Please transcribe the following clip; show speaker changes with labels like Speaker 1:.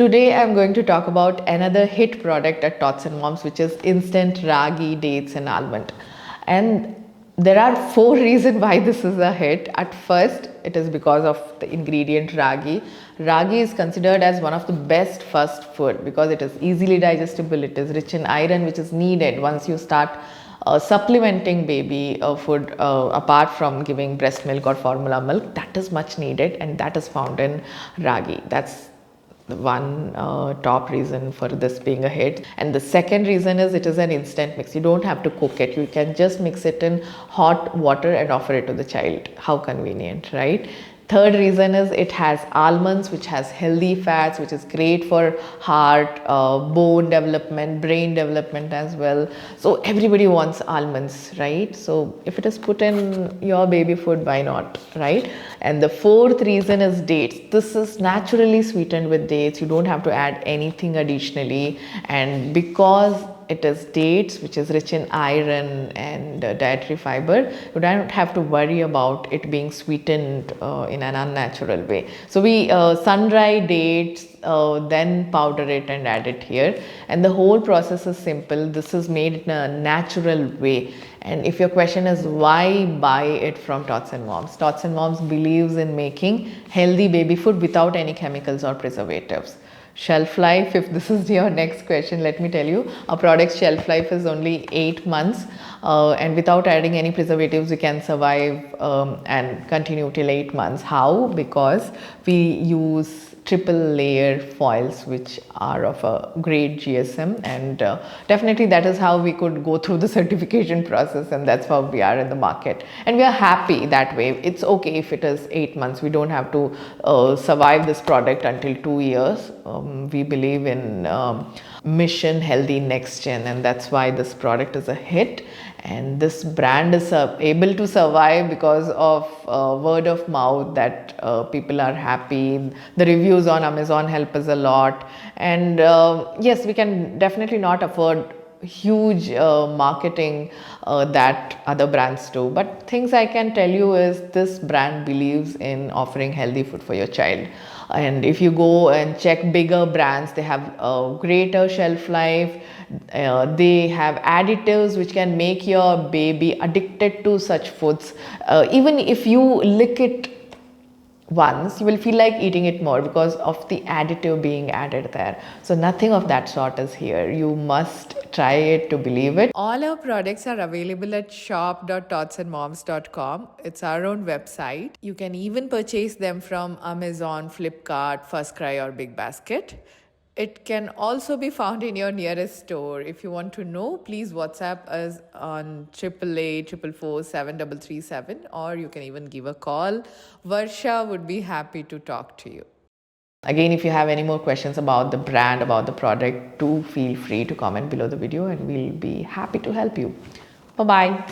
Speaker 1: Today I'm going to talk about another hit product at Tots and Moms, which is instant Ragi Dates and Almond. And there are 4 reasons why this is a hit. At first, it is because of the ingredient ragi. Ragi is considered as one of the best first food because it is easily digestible, it is rich in iron, which is needed once you start supplementing baby food apart from giving breast milk or formula milk. That is much needed, and that is found in ragi. That's the one top reason for this being a hit. And the second reason is it is an instant mix. You don't have to cook it. You can just mix it in hot water and offer it to the child. How convenient, right? Third reason is it has almonds, which has healthy fats, which is great for heart, bone development, brain development as well. So everybody wants almonds, right? So if it is put in your baby food, why not, right? And the fourth reason is dates. This is naturally sweetened with dates. You don't have to add anything additionally. And because it is dates, which is rich in iron and dietary fiber, you don't have to worry about it being sweetened in an unnatural way. So we sun-dry dates, then powder it and add it here. And the whole process is simple. This is made in a natural way. And if your question is why buy it from Tots and Moms? Tots and Moms believes in making healthy baby food without any chemicals or preservatives. Shelf life, if this is your next question, let me tell you, our product's shelf life is only 8 months, and without adding any preservatives, we can survive and continue till 8 months. How? Because we use triple layer foils, which are of a great GSM, and definitely that is how we could go through the certification process, and that's how we are in the market, and we are happy that way. It's okay if it is 8 months. We don't have to survive this product until 2 years. We believe in mission healthy next gen, and that's why this product is a hit. And this brand is able to survive because of word of mouth, that people are happy. The reviews on Amazon help us a lot. And yes, we can definitely not afford huge marketing that other brands do. But things I can tell you is this brand believes in offering healthy food for your child. And if you go and check bigger brands, they have a greater shelf life. They have additives which can make your baby addicted to such foods. Even if you lick it once, you will feel like eating it more because of the additive being added there. So nothing of that sort is here. You must try it to believe it. All our products are available at shop.totsandmoms.com. It's our own website. You can even purchase them from Amazon, Flipkart, FirstCry or Big Basket. It can also be found in your nearest store. If you want to know, please WhatsApp us on 888-444-7337, or you can even give a call. Varsha would be happy to talk to you. Again, if you have any more questions about the brand, about the product, do feel free to comment below the video and we'll be happy to help you. Bye-bye.